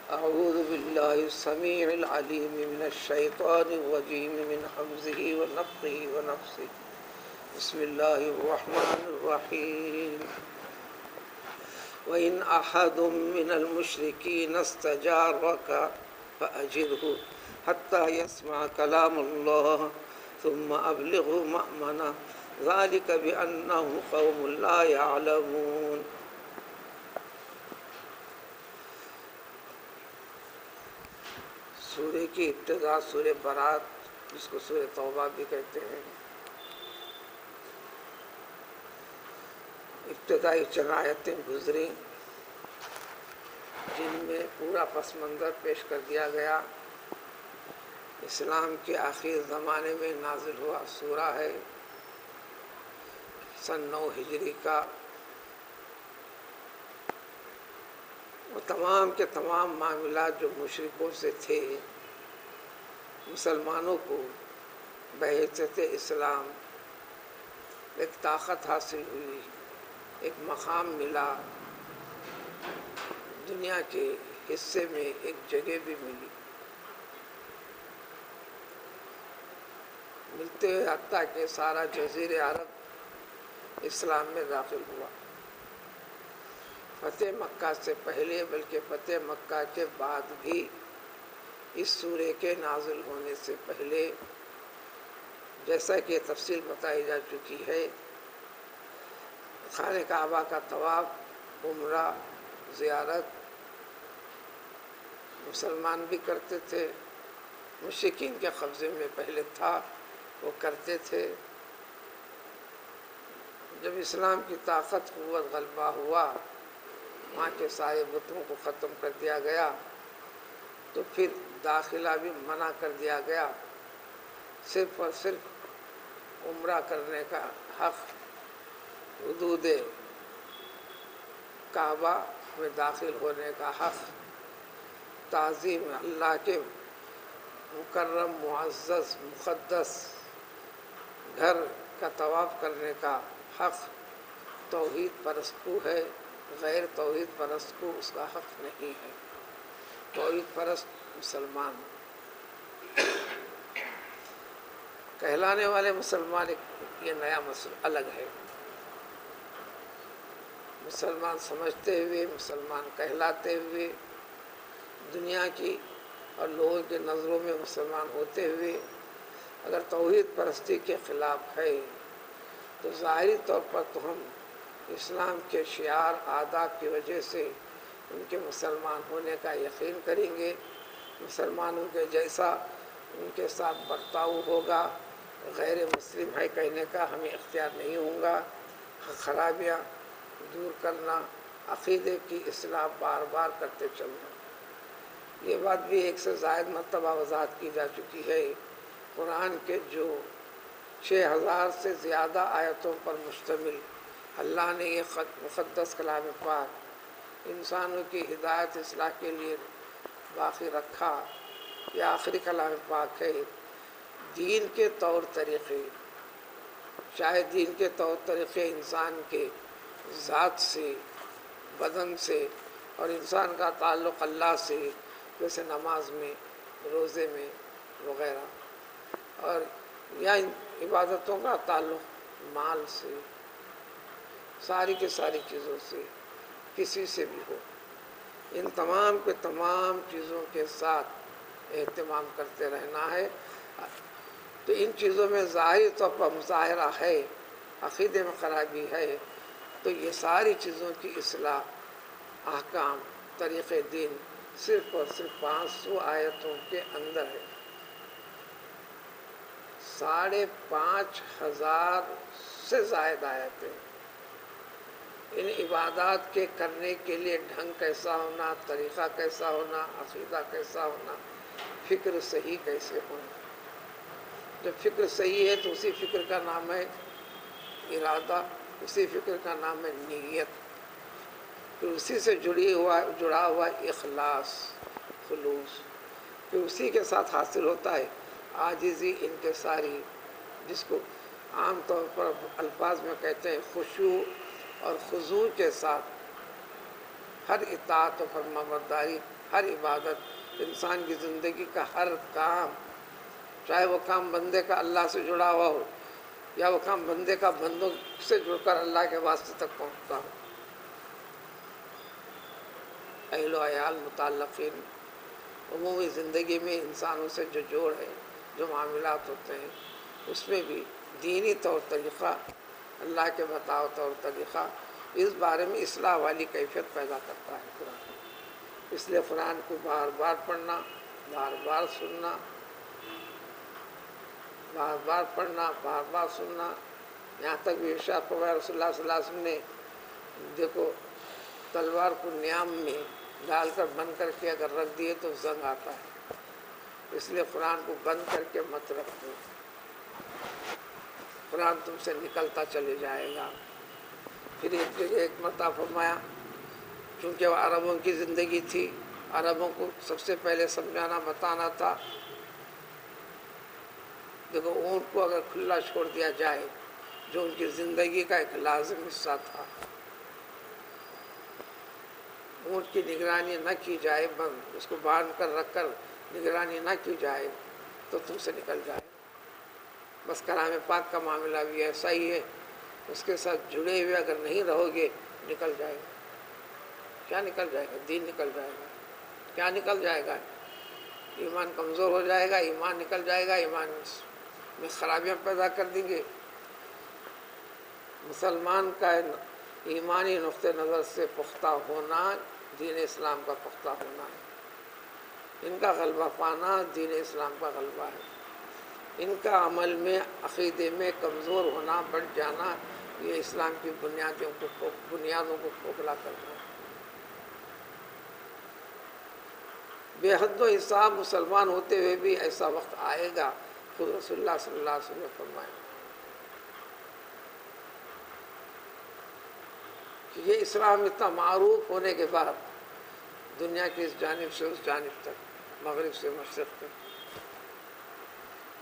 أعوذ بالله السميع العليم من الشيطان الرجيم من همزه ونفخه ونفثه بسم الله الرحمن الرحيم وإن أحد من المشركين استجارك فأجره حتى يسمع كلام الله ثم أبلغه مأمنه ذلك بأنهم قوم لا يعلمون۔ سورہ کی ابتدا سورہ برات، جس کو سورہ توبہ بھی کہتے ہیں، ابتدائی چند آیتیں گزری جن میں پورا پس منظر پیش کر دیا گیا۔ اسلام کے آخر زمانے میں نازل ہوا سورہ ہے، سن 9 ہجری کا۔ وہ تمام کے تمام معاملات جو مشرکوں سے تھے، مسلمانوں کو بحیثیت اسلام ایک طاقت حاصل ہوئی، ایک مقام ملا، دنیا کے حصے میں ایک جگہ بھی ملی، ملتے ہوئے حتیٰ کہ سارا جزیرہ عرب اسلام میں داخل ہوا۔ فتح مکہ سے پہلے بلکہ فتح مکہ کے بعد بھی اس سورے کے نازل ہونے سے پہلے، جیسا کہ تفصیل بتائی جا چکی ہے، خانہ کعبہ کا طواف، عمرہ، زیارت مسلمان بھی کرتے تھے، مشرکین کے قبضے میں پہلے تھا، وہ کرتے تھے۔ جب اسلام کی طاقت، قوت، غلبہ ہوا، وہاں کے سارے بتوں کو ختم کر دیا گیا، تو پھر داخلہ بھی منع کر دیا گیا۔ صرف اور صرف عمرہ کرنے کا حق، حدود کعبہ میں داخل ہونے کا حق، تعظیم اللہ کے مکرم، معزز، مقدس گھر کا طواف کرنے کا حق توحید پرست کو ہے، غیر توحید پرست کو اس کا حق نہیں ہے۔ توحید پرست مسلمان کہلانے والے مسلمان، یہ نیا مسئلہ الگ ہے۔ مسلمان سمجھتے ہوئے، مسلمان کہلاتے ہوئے، دنیا کی اور لوگوں کے نظروں میں مسلمان ہوتے ہوئے اگر توحید پرستی کے خلاف ہے تو ظاہری طور پر تو ہم اسلام کے شعار، آداب کی وجہ سے ان کے مسلمان ہونے کا یقین کریں گے، مسلمانوں کے جیسا ان کے ساتھ برتاؤ ہوگا، غیر مسلم ہے کہنے کا ہمیں اختیار نہیں ہوگا۔ خرابیاں دور کرنا، عقیدے کی اصلاح بار بار کرتے چلنا، یہ بات بھی ایک سے زائد مرتبہ وضاحت کی جا چکی ہے۔ قرآن کے جو 6000 سے زیادہ آیتوں پر مشتمل اللہ نے یہ مقدس کلام پاک انسانوں کی ہدایت اصلاح کے لیے باقی رکھا، یہ آخری کلام پاک ہے۔ دین کے طور طریقے، چاہے دین کے طور طریقے انسان کے ذات سے، بدن سے اور انسان کا تعلق اللہ سے، جیسے نماز میں، روزے میں وغیرہ، اور یا عبادتوں کا تعلق مال سے، ساری کی ساری چیزوں سے، کسی سے بھی ہو، ان تمام کے تمام چیزوں کے ساتھ اہتمام کرتے رہنا ہے۔ تو ان چیزوں میں ظاہری طور پر مظاہرہ ہے، عقیدے میں خرابی ہے، تو یہ ساری چیزوں کی اصلاح، احکام، طریق دین صرف اور صرف 500 آیتوں کے اندر ہے۔ 5500 سے زائد آیتیں۔ ان عبادات کے کرنے کے لیے ڈھنگ کیسا ہونا، طریقہ کیسا ہونا، عقیدہ کیسا ہونا، فکر صحیح کیسے ہونا۔ جب فکر صحیح ہے تو اسی فکر کا نام ہے ارادہ، اسی فکر کا نام ہے نیت، پھر اسی سے جڑا ہوا اخلاص، خلوص، پھر اسی کے ساتھ حاصل ہوتا ہے عاجزی، انکساری، جس کو عام طور پر الفاظ میں کہتے ہیں خشوع اور خضوع کے ساتھ ہر اطاعت و فرما برداری، ہر عبادت، انسان کی زندگی کا ہر کام، چاہے وہ کام بندے کا اللہ سے جڑا ہوا ہو یا وہ کام بندے کا بندوں سے جڑ کر اللہ کے واسطے تک پہنچتا ہو، اہل و عیال متعلقین، عمومی زندگی میں انسانوں سے جو جوڑ ہے، جو معاملات ہوتے ہیں، اس میں بھی دینی طور طریقہ، اللہ کے بتاؤ طور طریقہ اس بارے میں اصلاح والی کیفیت پیدا کرتا ہے قرآن۔ اس لیے قرآن کو بار بار پڑھنا، بار بار سننا، بار بار پڑھنا، بار بار سننا، یہاں تک بھی ارشاد فرمایا رسول اللہ صلی اللہ علیہ وسلم نے، دیکھو تلوار کو نیام میں ڈال کر بند کر کے اگر رکھ دیے تو زنگ آتا ہے، اس لیے قرآن کو بند کر کے مت رکھ دو، قرآن تم سے نکلتا چلے جائے گا۔ پھر ایک جگہ ایک مرتبہ فرمایا، چونکہ وہ عربوں کی زندگی تھی، عربوں کو سب سے پہلے سمجھانا بتانا تھا، دیکھو اونٹ کو اگر کھلا چھوڑ دیا جائے جو ان کی زندگی کا ایک لازم حصہ تھا، اونٹ کی نگرانی نہ کی جائے، بند اس کو باندھ کر رکھ کر نگرانی نہ کی جائے تو تم سے نکل جائے۔ بس کلام پاک کا معاملہ بھی ایسا ہی ہے، اس کے ساتھ جڑے ہوئے اگر نہیں رہو گے نکل جائے گا۔ کیا نکل جائے گا؟ دین نکل جائے گا۔ کیا نکل جائے گا؟ ایمان کمزور ہو جائے گا، ایمان نکل جائے گا، ایمان میں خرابیاں پیدا کر دیں گے۔ مسلمان کا ایمانی نقطہ نظر سے پختہ ہونا دین اسلام کا پختہ ہونا ہے، ان کا غلبہ پانا دین اسلام کا غلبہ ہے، ان کا عمل میں عقیدے میں کمزور ہونا، بڑھ جانا، یہ اسلام کی بنیادوں کو کھوکھلا کرنا ہے۔ بے حد و حساب مسلمان ہوتے ہوئے بھی ایسا وقت آئے گا، خود رسول اللہ صلی اللہ علیہ وسلم نے فرمایا کہ یہ اسلام اتنا معروف ہونے کے بعد دنیا کی اس جانب سے اس جانب تک، مغرب سے مشرق تک،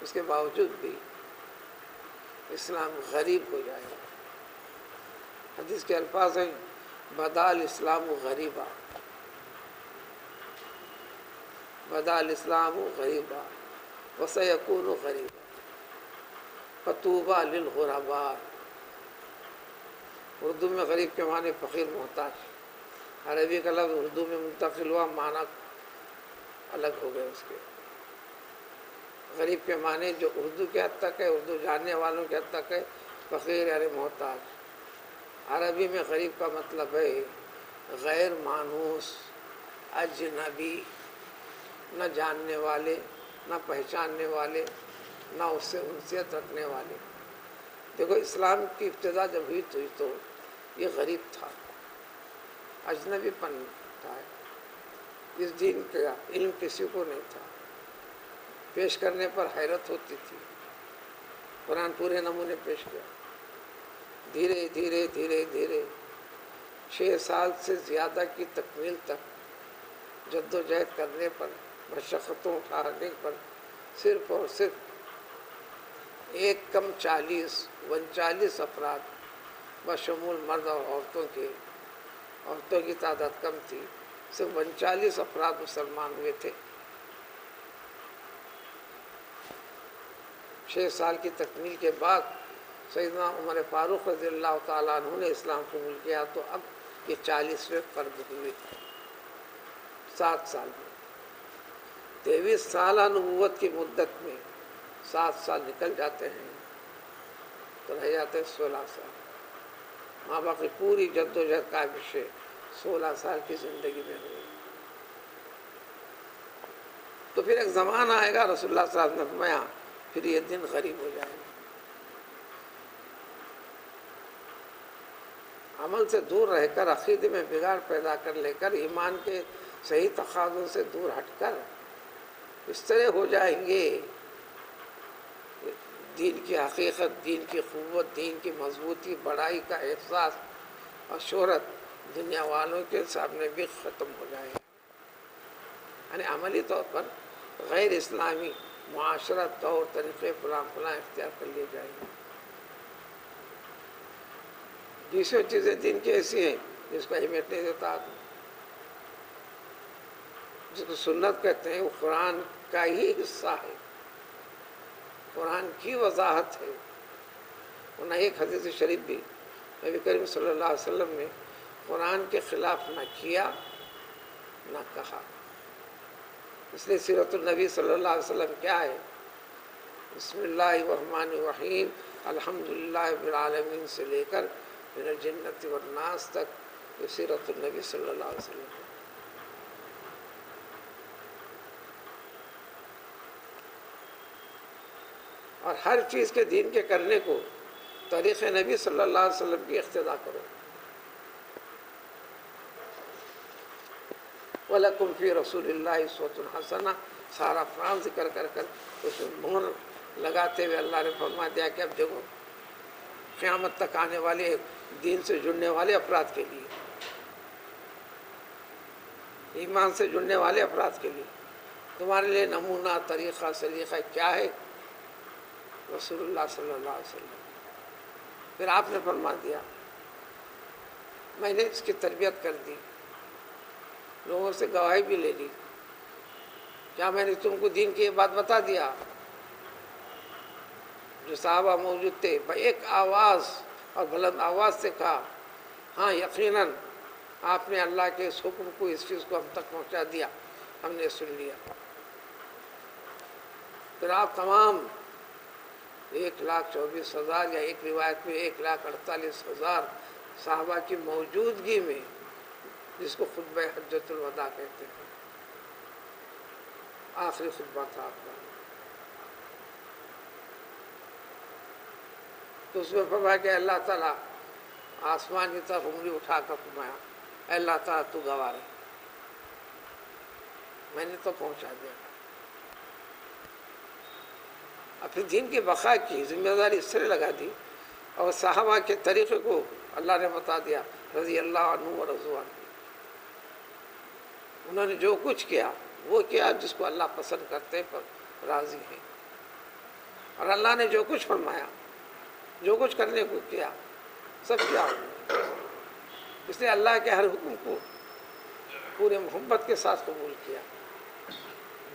اس کے باوجود بھی اسلام غریب ہو جائے گا۔ حدیث کے الفاظ ہیں، بدا الاسلام غریبا، بدا الاسلام غریبا وسیکون غریبا فطوبی للغرباء۔ اردو میں غریب کے معنی فقیر محتاج، عربی کا لفظ اردو میں منتقل ہوا، معنی الگ ہو گئے اس کے۔ غریب کے معنی جو اردو کے حد تک ہے، اردو جاننے والوں کے حد تک ہے، فقیر یعنی محتاج۔ عربی میں غریب کا مطلب ہے غیر مانوس، اجنبی، نہ جاننے والے، نہ پہچاننے والے، نہ اس سے انسیت رکھنے والے۔ دیکھو اسلام کی ابتدا جب ہوئی تو یہ غریب تھا، اجنبی پن تھا، اس دین کا علم کسی کو نہیں تھا، پیش کرنے پر حیرت ہوتی تھی۔ قرآن پورے نمونے پیش کیا، دھیرے دھیرے دھیرے دھیرے 6 سال سے زیادہ کی تکمیل تک جد و جہد کرنے پر، مشقتوں اٹھانے پر، صرف اور صرف ایک کم 39 افراد بشمول مرد اور عورتوں کی تعداد کم تھی، صرف 39 افراد مسلمان ہوئے تھے۔ 6 سال کی تکمیل کے بعد سیدنا عمر فاروق رضی اللہ تعالیٰ عنہ نے اسلام قبول کیا، تو اب یہ 40ویں فرد ہوئے 7 سال میں۔ 23 سالہ نبوت کی مدت میں 7 سال نکل جاتے ہیں تو رہ جاتے ہیں 16 سال۔ ماں باپ کی پوری جد و جہد کا عشق 16 سال کی زندگی میں ہوئی۔ تو پھر ایک زمانہ آئے گا، رسول اللہ صلی اللہ علیہ وسلم نے فرمایا، پھر یہ دن غریب ہو جائے گا، عمل سے دور رہ کر، عقیدے میں بگاڑ پیدا کر لے کر، ایمان کے صحیح تقاضوں سے دور ہٹ کر اس طرح ہو جائیں گے، دین کی حقیقت، دین کی قوت، دین کی مضبوطی، بڑائی کا احساس اور شہرت دنیا والوں کے سامنے بھی ختم ہو جائے گا۔ یعنی عملی طور پر غیر اسلامی معاشرت، طور طریقے فلاں اختیار کر لیے جائیں گے۔ دوسری چیزیں دین کی ایسی ہیں جس کو اہمیت نہیں دیتا آدمی۔ جس کو سنت کہتے ہیں وہ قرآن کا ہی حصہ ہے، قرآن کی وضاحت ہے۔ ورنہ ایک حدیث شریف بھی نبی کریم صلی اللہ علیہ وسلم نے قرآن کے خلاف نہ کیا نہ کہا۔ اس لیے سیرت النبی صلی اللہ علیہ وسلم کیا ہے؟ بسم اللہ الرحمن الرحیم، الحمدللہ رب العالمین سے لے کر من الجنت والناس تک یہ سیرت النبی صلی اللہ علیہ وسلم ہے۔ اور ہر چیز کے دین کے کرنے کو طریق نبی صلی اللہ علیہ وسلم کی اقتداء کرو۔ وَلَكُمْ فِي رَسُولِ اللَّهِ أُسْوَةٌ حَسَنَةٌ، سارا فران ذکر کر کر اس میں مہر لگاتے ہوئے اللہ نے فرما دیا کہ اب دیکھو قیامت تک آنے والے دین سے جڑنے والے افراد کے لیے، ایمان سے جڑنے والے افراد کے لیے تمہارے لیے نمونہ، طریقہ، سلیقہ کیا ہے؟ رسول اللہ صلی اللہ علیہ وسلم۔ پھر آپ نے فرما دیا، میں نے اس کی تربیت کر دی، لوگوں سے گواہی بھی لے لی، کیا میں نے تم کو دین کی یہ بات بتا دیا؟ جو صحابہ موجود تھے ایک آواز اور بلند آواز سے کہا، ہاں یقیناً آپ نے اللہ کے اس حکم کو، اس چیز کو ہم تک پہنچا دیا، ہم نے سن لیا۔ پھر آپ تمام 1,24,000 یا ایک روایت میں 1,48,000 صحابہ کی موجودگی میں، جس کو خطبہ حجۃ الوداع کہتے ہیں، آخری خطبہ تھا آپ کا، تو اس میں فرمایا کہ اللہ تعالیٰ آسمان کی طرف انگلی اٹھا کر فرمایا، اے اللہ تعالیٰ تو گواہ ہے، میں نے تو پہنچا دیا۔ اور پھر دین کی بقا کی ذمہ داری اس طرح لگا دی، اور صحابہ کے طریقے کو اللہ نے بتا دیا، رضی اللہ عنہ و رضوا عنہ۔ انہوں نے جو کچھ کیا وہ کیا جس کو اللہ پسند کرتے پر راضی ہیں، اور اللہ نے جو کچھ فرمایا، جو کچھ کرنے کو کیا، سب کیا۔ اس نے اللہ کے ہر حکم کو پورے محبت کے ساتھ قبول کیا۔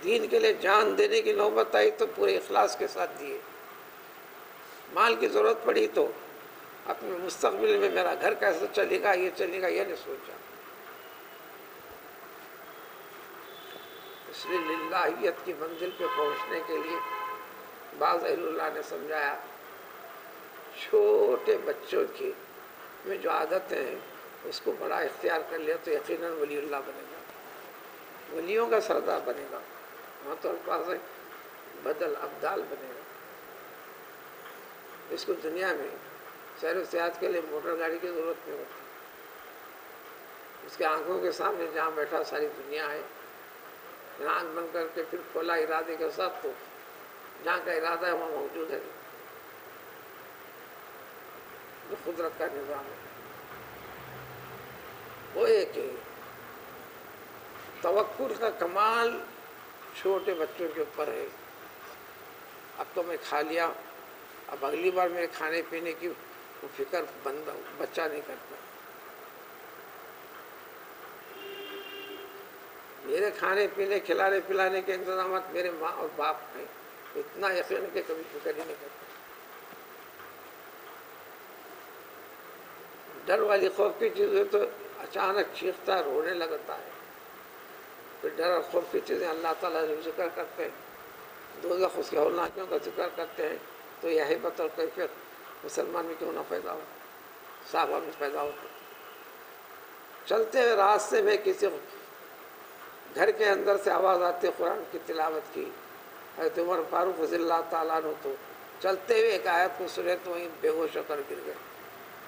دین کے لیے جان دینے کی نوبت آئی تو پورے اخلاص کے ساتھ دیے۔ مال کی ضرورت پڑی تو اپنے مستقبل میں میرا گھر کیسے چلے گا، یہ چلے گا، یہ نہیں سوچا۔ اس لیے للہیت کی منزل پہ پہنچنے کے لیے بعض اہل اللہ نے سمجھایا، چھوٹے بچوں کی میں جو عادتیں ہیں اس کو بڑا اختیار کر لیا تو یقیناً ولی اللہ بنے گا، ولیوں کا سردار بنے گا، وہاں تو الفاظ ہے بدل ابدال بنے گا۔ اس کو دنیا میں سیر و سیاحت کے لیے موٹر گاڑی کی ضرورت نہیں ہوتی، اس کے آنکھوں کے سامنے جہاں بیٹھا ساری دنیا ہے، آنکھ بند کر کے پھر کھولا ارادے کے ساتھ تو جہاں کا ارادہ ہے وہاں موجود ہے، جو قدرت کا نظام ہے وہ ایک ہے۔ توکل کا کمال چھوٹے بچوں کے اوپر ہے۔ اب تو میں کھا لیا، اب اگلی بار میرے کھانے پینے کی وہ فکر بچہ نہیں کرتا۔ میرے کھانے پینے، کھلانے پلانے کے انتظامات میرے ماں اور باپ ہیں، اتنا یقین کہ کبھی فکر ہی نہیں کرتا۔ ڈر والی خوف کی چیزیں تو اچانک چیختا رونے لگتا ہے، پھر ڈر اور خوف کی چیزیں اللہ تعالیٰ جب ذکر کرتے ہیں، دوزخ اس کے ہولناکیوں کا ذکر کرتے ہیں، تو یہ ہیبت اور کیفیت مسلمان میں کیوں نہ پیدا ہو، صحابہ میں پیدا ہو۔ چلتے ہوئے راستے میں کسی گھر کے اندر سے آواز آتی ہے قرآن کی تلاوت کی، حضرت عمر فاروق رضی اللہ تعالیٰ عنہ تو چلتے ہوئے ایک آیت کو سنے تو وہیں بے ہوش ہو کر گر گئے،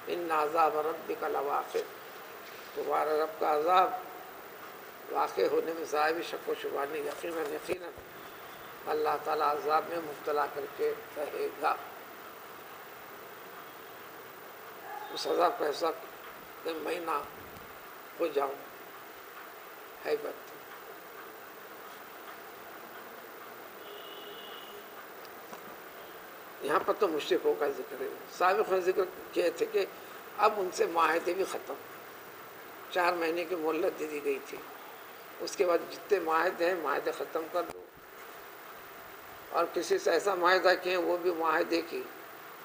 ان عذاب ربک لواقع، تمہارا رب کا عذاب واقع ہونے میں ذرا بھی شک و شبہ نہیں، یقیناً اللہ تعالیٰ عذاب میں مبتلا کر کے رہے گا۔ اس عذاب کا ایسا کہ میں نہ ہو جاؤں، ہیبت۔ یہاں پر تو مشرکوں کا ذکر ہے، سابق میں ذکر کیے تھے کہ اب ان سے معاہدے بھی ختم، 4 مہینے کی مہلت دے دی گئی تھی، اس کے بعد جتنے معاہدے ہیں معاہدے ختم کر دو، اور کسی سے ایسا معاہدہ کیے وہ بھی معاہدے کی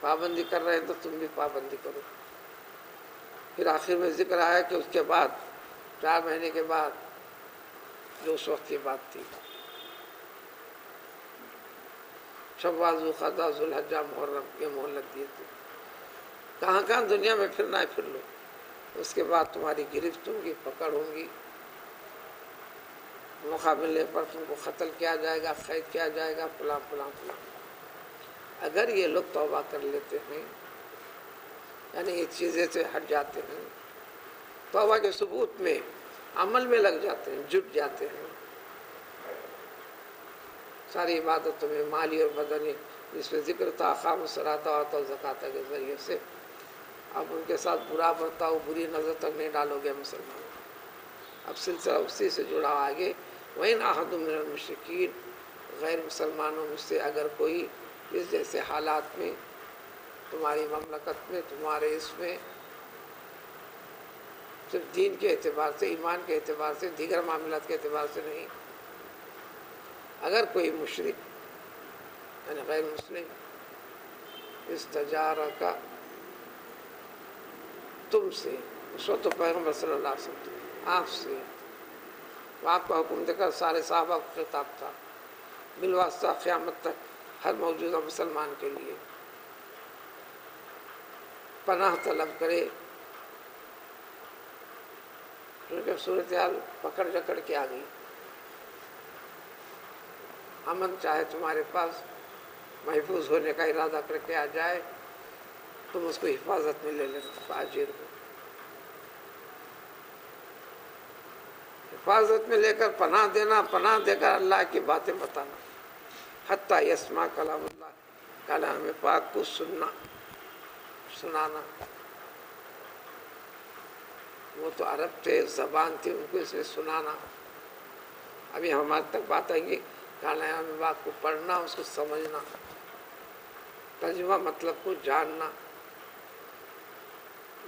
پابندی کر رہے ہیں تو تم بھی پابندی کرو۔ پھر آخر میں ذکر آیا کہ اس کے بعد 4 مہینے کے بعد جو اس وقت کی بات تھی، شوال، ذوالقعدہ، ذوالحجہ، محرم، یہ مہلت دیے تھے، کہاں کہاں دنیا میں پھرنا ہے پھر لو، اس کے بعد تمہاری گرفت ہوگی، پکڑ ہوگی، موقع ملنے پر تم کو قتل کیا جائے گا، قید کیا جائے گا، فلاں فلاں فلاں۔ اگر یہ لوگ توبہ کر لیتے ہیں، یعنی یہ چیزیں سے ہٹ جاتے ہیں، توبہ کے ثبوت میں عمل میں لگ جاتے ہیں، جٹ جاتے ہیں، ساری عبادتوں میں مالی اور بدنی جس میں ذکر تھا، اقاموا الصلاۃ وآتوا الزکوٰۃ کے ذریعے سے، اب ان کے ساتھ برا برتاؤ، بری نظر تک نہیں ڈالو گے مسلمان۔ اب سلسلہ اسی سے جڑا آگے، وَإِنْ أَحَدٌ مِّنَ الْمُشْرِكِينَ، غیر مسلمانوں میں سے اگر کوئی اس جیسے حالات میں، تمہاری مملکت میں، تمہارے اس میں، صرف دین کے اعتبار سے، ایمان کے اعتبار سے، دیگر معاملات کے اعتبار سے نہیں، اگر کوئی مشرک یعنی غیر مسلم استجارہ کا تم سے، اس وقت تو پیغمبر صلی اللہ علیہ وسلم آپ سے، آپ کا حکم دے کر سارے صحابہ کو خطاب تھا، بالواسطہ قیامت تک ہر موجودہ مسلمان کے لیے، پناہ طلب کرے، کیونکہ صورتحال پکڑ جکڑ کے آ گئی، امن چاہے تمہارے پاس محفوظ ہونے کا ارادہ کر کے آ جائے، تم اس کو حفاظت میں لے لینا، فاجر ہو، حفاظت میں لے کر پناہ دینا، پناہ دے کر اللہ کی باتیں بتانا، حتیٰ یسمع کلام اللہ، کلام پاک کو سنانا۔ وہ تو عرب تھے، زبان تھی ان کو، اس میں سنانا۔ ابھی ہمارے تک بات آئیں گی، کلام پاک کو پڑھنا، اس کو سمجھنا، ترجمہ مطلب کو جاننا۔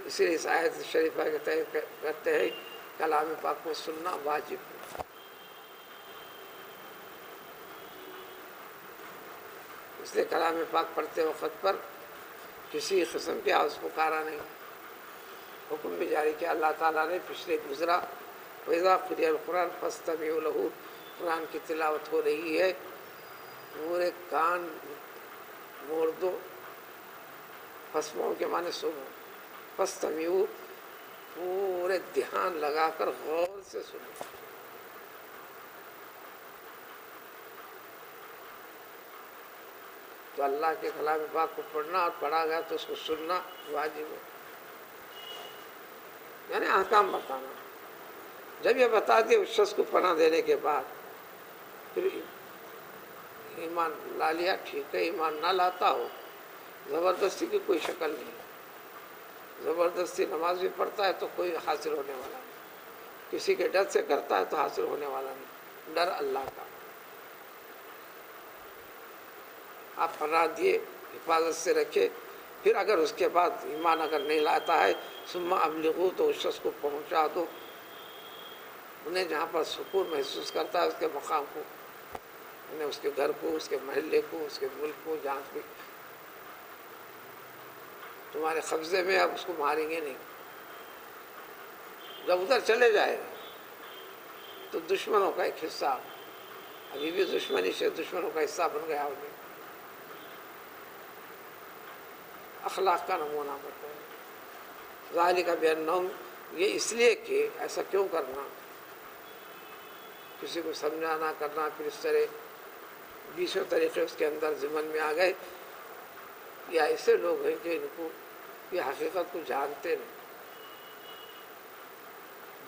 اسی لیے اس آیت شریفہ کے تحت کرتے ہیں کلام پاک کو سننا واجب ہے۔ اس لیے کلام پاک پڑھتے وقت پر کسی قسم کی آواز پکارا نہیں، حکم بھی جاری کیا اللہ تعالیٰ نے، پچھلے گزرا، وَإِذَا قُرِئَ الْقُرْآنُ فَاسْتَمِعُوا لَهُ، قرآن کی تلاوت ہو رہی ہے، پورے کان موڑ دو، فَاسْمَعُوا کے معنی سنو، فَاسْتَمِعُوا پورے دھیان لگا کر غور سے سنو۔ تو اللہ کے کلام پاک کو پڑھنا اور پڑھا گیا تو اس کو سننا واجب ہے، یعنی احکام بتانا۔ جب یہ بتا دیا اس شخص کو پناہ دینے کے بعد، پھر ایمان لا لیا ٹھیک ہے، ایمان نہ لاتا ہو، زبردستی کی کوئی شکل نہیں، زبردستی نماز بھی پڑھتا ہے تو کوئی حاصل ہونے والا نہیں، کسی کے ڈر سے کرتا ہے تو حاصل ہونے والا نہیں، ڈر اللہ کا۔ آپ پناہ دیے، حفاظت سے رکھے، پھر اگر اس کے بعد ایمان اگر نہیں لاتا ہے، ثم ابلغوا، تو اس شخص کو پہنچا دو، انہیں جہاں پر سکون محسوس کرتا ہے اس کے مقام کو، انہیں اس کے گھر کو، اس کے محلے کو، اس کے ملک کو، جہاں بھی تمہارے قبضے میں، اب اس کو ماریں گے نہیں۔ جب ادھر چلے جائے تو دشمنوں کا ایک حصہ، ابھی بھی دشمنی سے دشمنوں کا حصہ بن گیا انہیں، اخلاق کا نمونہ بتایا۔ ذالک بانہم، یہ اس لیے کہ ایسا کیوں کرنا، کسی کو سمجھانا کرنا، پھر اس طرح 20 طریقے اس کے اندر ضمن میں آ گئے، یا ایسے لوگ ہیں کہ ان کو یہ حقیقت کو جانتے نہیں،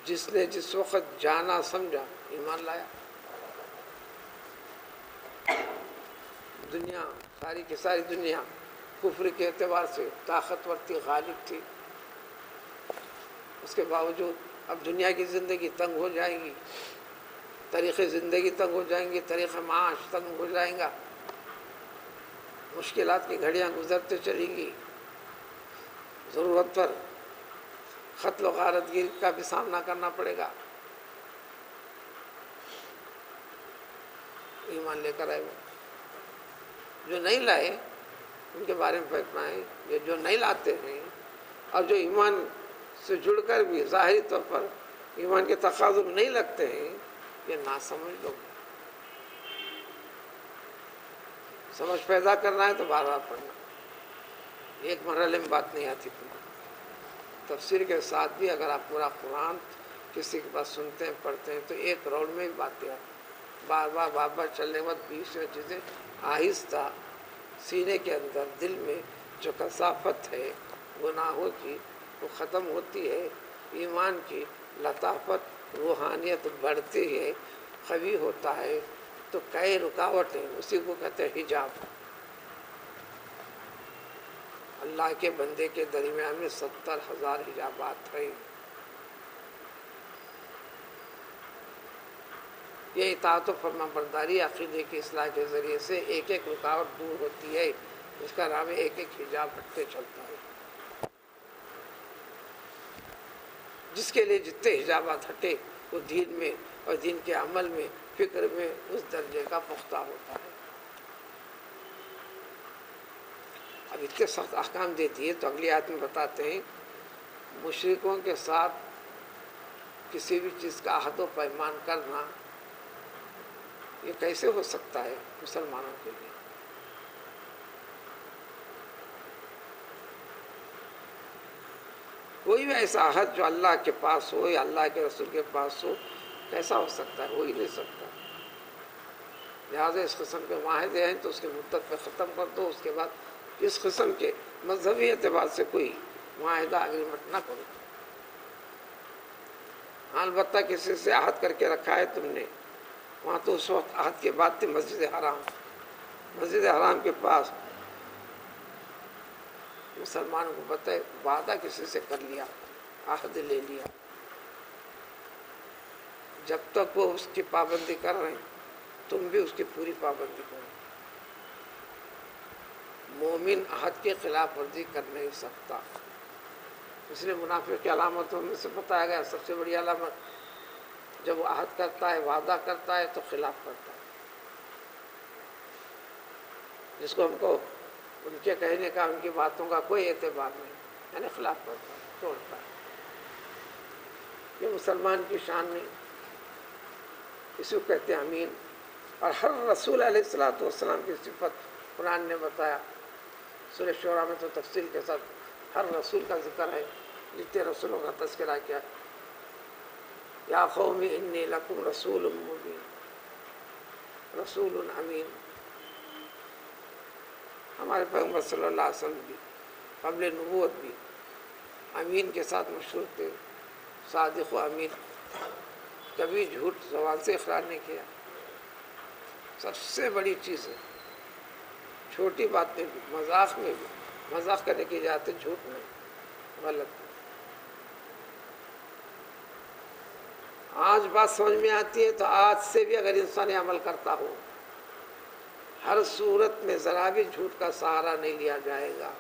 جس نے جس وقت جانا سمجھا ایمان لایا۔ دنیا ساری کی ساری دنیا کفر کے اعتبار سے طاقتور تھی، غالب تھی، اس کے باوجود اب دنیا کی زندگی تنگ ہو جائے گی، طریقے زندگی تنگ ہو جائیں گے، طریقہ معاش تنگ ہو جائیں گا، مشکلات کی گھڑیاں گزرتے چلیں گی، ضرورت پر قتل و غارت گیری کا بھی سامنا کرنا پڑے گا، ایمان لے کر آئے وہ، جو نہیں لائے ان کے بارے میں فرمائے یہ جو نہیں لاتے ہیں اور جو ایمان سے جڑ کر بھی ظاہری طور پر ایمان کے تقاضوں میں نہیں لگتے ہیں، یہ ناسمجھ لوگ ہیں۔ سمجھ پیدا کرنا ہے تو بار بار پڑھنا، ایک مرحلے میں بات نہیں آتی پوری۔ تفسیر کے ساتھ بھی اگر آپ پورا قرآن کسی کے پاس سنتے ہیں پڑھتے ہیں تو ایک راؤنڈ میں بھی باتیں آتی، بار بار چلنے کے بعد بیچ میں چیزیں آہستہ سینے کے اندر دل میں جو کثافت ہے گناہوں کی وہ ختم ہوتی ہے، ایمان کی لطافت روحانیت بڑھتی ہے، قوی ہوتا ہے۔ تو کئی رکاوٹیں، اسی کو کہتے ہیں حجاب۔ اللہ کے بندے کے درمیان میں 70,000 حجابات ہیں۔ یہ اطاعت و فرما برداری عقیدے کی اصلاح کے ذریعے سے ایک ایک رکاوٹ دور ہوتی ہے، اس کا نام ہے ایک ایک حجاب ہٹتے چلتا ہے۔ جس کے لیے جتنے حجابات ہٹے وہ دین میں اور دین کے عمل میں فکر میں اس درجے کا پختہ ہوتا ہے۔ اب اتنے سخت احکام دے دیے تو اگلی آیت میں بتاتے ہیں مشرکوں کے ساتھ کسی بھی چیز کا عہد و پیمان کرنا یہ کیسے ہو سکتا ہے مسلمانوں کے لیے؟ کوئی بھی ایسا عہد جو اللہ کے پاس ہو یا اللہ کے رسول کے پاس ہو کیسا ہو سکتا ہے؟ ہو ہی نہیں سکتا۔ لہٰذا اس قسم کے معاہدے ہیں تو اس کے مدت پہ ختم کر دو، اس کے بعد اس قسم کے مذہبی اعتبار سے کوئی معاہدہ اگریمنٹ نہ کرو۔ ہاں البتہ کسی سے عہد کر کے رکھا ہے تم نے، وہاں تو اس وقت عہد کے بعد تھی مسجد حرام، مسجد حرام کے پاس مسلمانوں کو پتہ ہے وعدہ کسی سے کر لیا، عہد لے لیا، جب تک وہ اس کی پابندی کر رہے ہیں تم بھی اس کی پوری پابندی کرو۔ مومن عہد کے خلاف ورزی کر نہیں سکتا، اس لیے منافق کی علامتوں میں سے بتایا گیا سب سے بڑی علامت جب وہ عہد کرتا ہے وعدہ کرتا ہے تو خلاف کرتا ہے، جس کو ہم کو ان کے کہنے کا ان کی باتوں کا کوئی اعتبار نہیں، یعنی خلاف کرتا ہے، توڑتا ہے۔ یہ مسلمان کی شان نہیں، اسی کو کہتے ہیں امین۔ اور ہر رسول علیہ السلام کی صفت قرآن نے بتایا، سورہ شعراء میں تو تفصیل کے ساتھ ہر رسول کا ذکر ہے، جتنے رسولوں کا تذکرہ کیا۔ یا قوم انی لکم رسول مبین، رسول امین۔ ہمارے پیغمبر صلی اللہ علیہ وسلم بھی قبل نبوت بھی امین کے ساتھ مشہور تھے، صادق و امین، کبھی جھوٹ زبان سے اقرار نہیں کیا۔ سب سے بڑی چیز ہے، چھوٹی بات میں بھی، مذاق میں بھی، مذاق کرنے کی اجازت ہے، جھوٹ نہیں، غلط۔ آج بات سمجھ میں آتی ہے تو آج سے بھی اگر انسان عمل کرتا ہو، ہر صورت میں ذرا بھی جھوٹ کا سہارا نہیں لیا جائے گا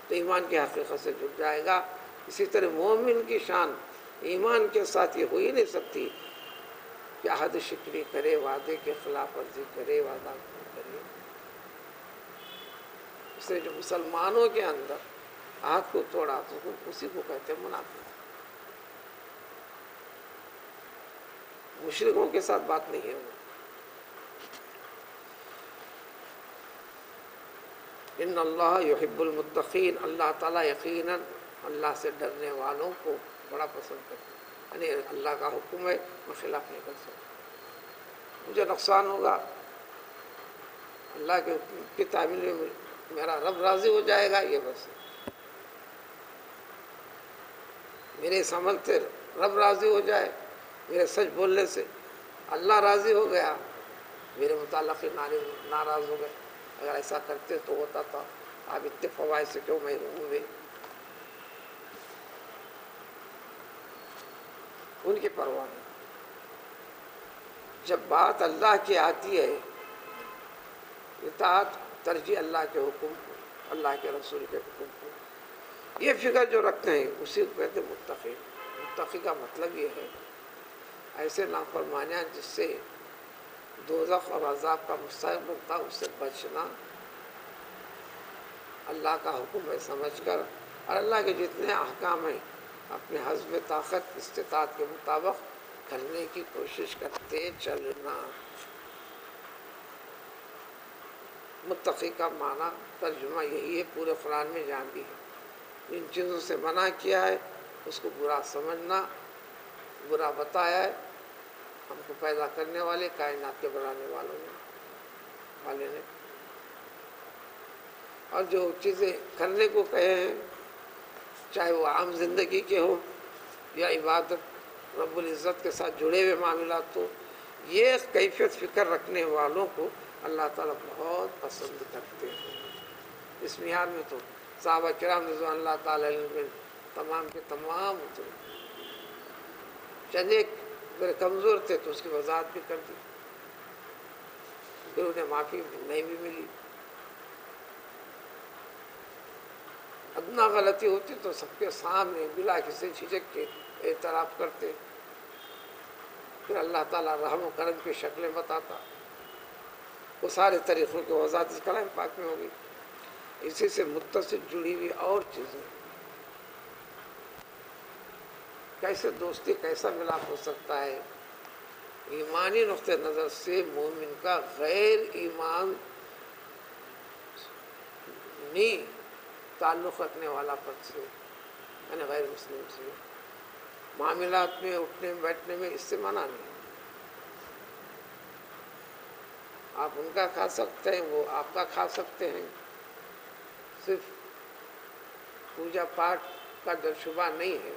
تو ایمان کی حقیقت سے جڑ جائے گا۔ اسی طرح مومن کی شان ایمان کے ساتھ یہ ہو ہی نہیں سکتی کہ عہد شکنی کرے، وعدے کے خلاف ورزی کرے، وعدہ کرے۔ اس لیے جو مسلمانوں کے اندر عہد کو توڑا تو اسی کو کہتے ہیں منافق۔ مشرکوں کے ساتھ بات نہیں ہے وہ۔ ان اللہ یحب المتقین، اللہ تعالیٰ یقیناً اللہ سے ڈرنے والوں کو بڑا پسند کرتا ہے، یعنی اللہ کا حکم ہے میں خلاف نہیں کر سکتا، مجھے نقصان ہوگا اللہ کے حکم کی تعمیل میں میرا رب راضی ہو جائے گا، یہ بس میرے اس عمل سے رب راضی ہو جائے، میرے سچ بولنے سے اللہ راضی ہو گیا، میرے متعلق ناراض ہو گئے۔ اگر ایسا کرتے تو ہوتا تھا، آپ اتنے فوائد سے کیوں محروم ہوئے؟ ان کی پرواہ نہیں۔ جب بات اللہ کی آتی ہے، اطاعت ترجیح اللہ کے حکم کو، اللہ کے رسول کے حکم کو، یہ فکر جو رکھتے ہیں اسی کو کہتے ہیں متقی۔ متقی کا مطلب یہ ہے ایسے نافرمانیاں جس سے دوزخ اور عذاب کا مستحق بنتا، اس سے بچنا اللہ کا حکم ہے سمجھ کر، اور اللہ کے جتنے احکام ہیں اپنے حسب طاقت استطاعت کے مطابق کرنے کی کوشش کرتے چلنا۔ متقی کا معنی ترجمہ یہی ہے، پورے قرآن میں جہاں بھی ہے۔ جن چیزوں سے منع کیا ہے اس کو برا سمجھنا، برا بتایا ہے ہم کو پیدا کرنے والے کائنات کے بنانے والے نے، اور جو چیزیں کرنے کو کہے ہیں چاہے وہ عام زندگی کے ہو یا عبادت رب العزت کے ساتھ جڑے ہوئے معاملات ہو، یہ کیفیت فکر رکھنے والوں کو اللہ تعالیٰ بہت پسند کرتے ہیں۔ اس میعاد میں تو صحابہ کرام رضوان اللہ تعالیٰ علیہ تمام کے تمام اترے، چند ایک میرے کمزور تھے تو اس کی وضاحت بھی کر دی، پھر انہیں معافی نہیں بھی ملی، ادنا غلطی ہوتی تو سب کے سامنے بلا کسی جھجک کے اعتراف کرتے، پھر اللہ تعالیٰ رحم و کرم کی شکلیں بتاتا، وہ سارے طریقوں کی وضاحت اس کلام پاک میں ہوگی۔ اسی سے متصل جڑی ہوئی اور چیزیں، کیسے دوستی کیسا ملاپ ہو سکتا ہے؟ ایمانی نقطہ نظر سے مومن کا غیر ایمان نہیں تعلق رکھنے والا فرد سے، یعنی غیر مسلم سے معاملات میں اٹھنے بیٹھنے میں اس سے منع نہیں۔ آپ ان کا کھا سکتے ہیں، وہ آپ کا کھا سکتے ہیں، صرف پوجا پاٹ کا جو شبہ نہیں ہے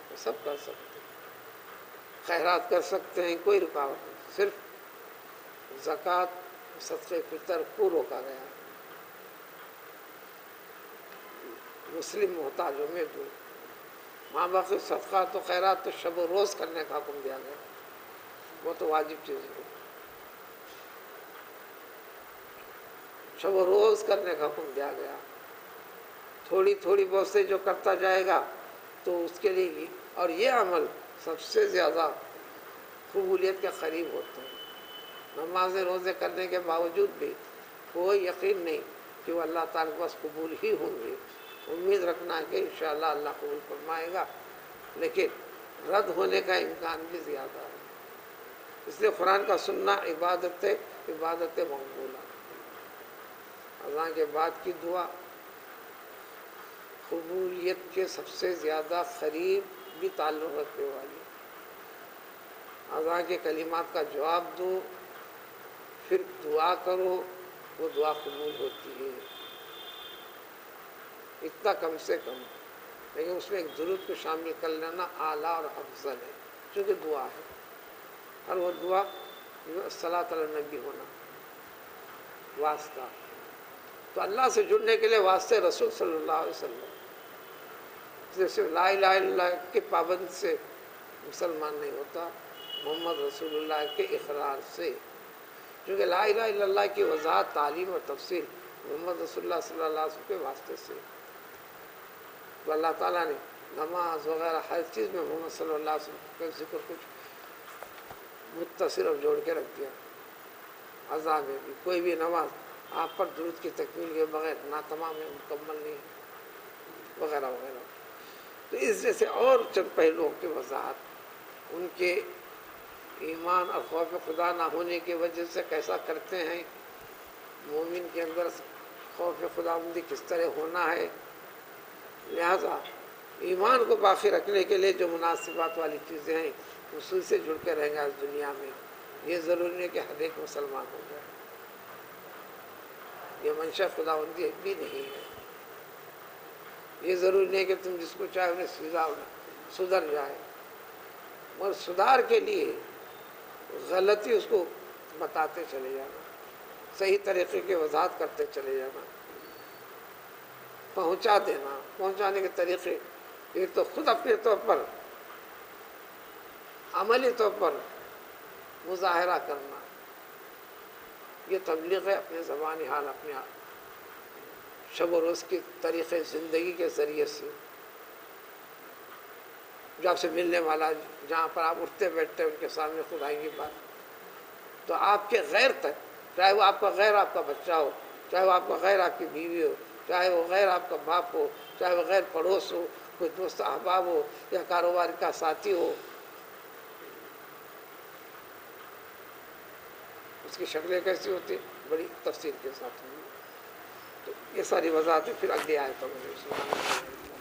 وہ سب کر سکتے ہیں، خیرات کر سکتے ہیں، کوئی رکاوٹ نہیں، صرف زکوٰۃ صدقہ فطر کو روکا گیا، مسلم محتاجوں میں دو، ماں باپ کے صدقات و خیرات تو شب و روز کرنے کا حکم دیا گیا، وہ تو واجب چیز ہے، شب و روز کرنے کا حکم دیا گیا، تھوڑی تھوڑی بہت سے جو کرتا جائے گا تو اس کے لیے، اور یہ عمل سب سے زیادہ قبولیت کے قریب ہوتے ہیں۔ نمازیں روزے کرنے کے باوجود بھی کوئی یقین نہیں کہ وہ اللہ تعالیٰ کے پاس قبول ہی ہوں گے، امید رکھنا ہے کہ انشاءاللہ اللہ قبول فرمائے گا، لیکن رد ہونے کا امکان بھی زیادہ ہے۔ اس لیے قرآن کا سننا عبادت مقبولہ، اذان کے بعد کی دعا قبولیت کے سب سے زیادہ قریب بھی تعلق رکھنے والی، اذان کے کلمات کا جواب دو پھر دعا کرو، وہ دعا قبول ہوتی ہے، اتنا کم سے کم، لیکن اس میں ایک درود کو شامل کر لینا اعلیٰ اور افضل ہے، چونکہ دعا ہے، اور وہ دعا صلاۃ علی النبی ہونا واسطہ، تو اللہ سے جڑنے کے لیے واسطے رسول صلی اللہ علیہ وسلم، جیسے لا الہ الا اللہ کے پابند سے مسلمان نہیں ہوتا، محمد رسول اللہ کے اقرار سے، کیونکہ لا الہ الا اللہ کی وضاحت تعلیم اور تفسیر محمد رسول اللہ صلی اللہ علیہ وسلم کے واسطے سے، تو اللہ تعالیٰ نے نماز وغیرہ ہر چیز میں محمد صلی اللہ علیہ وسلم کا ذکر کچھ متصل اور جوڑ کے رکھ دیا، اذان میں بھی کوئی بھی نماز آپ پر درود کی تکمیل کے بغیر نہ تمام ہے، مکمل نہیں ہے، وغیرہ وغیرہ۔ تو اس جیسے اور چند پہلوؤں کی وضاحت، ان کے ایمان اور خوف خدا نہ ہونے کی وجہ سے کیسا کرتے ہیں، مومن کے اندر خوف خداوندی کس طرح ہونا ہے، لہذا ایمان کو باقی رکھنے کے لیے جو مناسبات والی چیزیں ہیں اصول سے جڑ کے رہیں گا اس دنیا میں، یہ ضروری نہیں کہ ہر ایک مسلمان ہو جائے، یہ منشا خداوندی بھی نہیں ہے، یہ ضروری نہیں کہ تم جس کو چاہے انہیں سدھر جائے، مگر سدھار کے لیے غلطی اس کو بتاتے چلے جانا، صحیح طریقے کی وضاحت کرتے چلے جانا، پہنچا دینا، پہنچانے کے طریقے ایک تو خود اپنے طور پر عملی طور پر مظاہرہ کرنا، یہ تبلیغ ہے، اپنے زبانی حال اپنے شب و روز کی طریقے زندگی کے ذریعے سے، جو آپ سے ملنے والا جہاں پر آپ اٹھتے بیٹھتے ان کے سامنے خدائی کی بات تو آپ کے غیر تک، چاہے وہ آپ کا غیر آپ کا بچہ ہو، چاہے وہ آپ کا غیر آپ کی بیوی ہو، چاہے وہ غیر آپ کا باپ ہو، چاہے وہ غیر پڑوس ہو، کوئی دوست احباب ہو یا کاروبار کا ساتھی ہو، اس کی شکلیں کیسی ہوتی بڑی تفصیل کے ساتھ ہوئی. تو یہ ساری وضاحتیں پھر اگلی آیتوں میں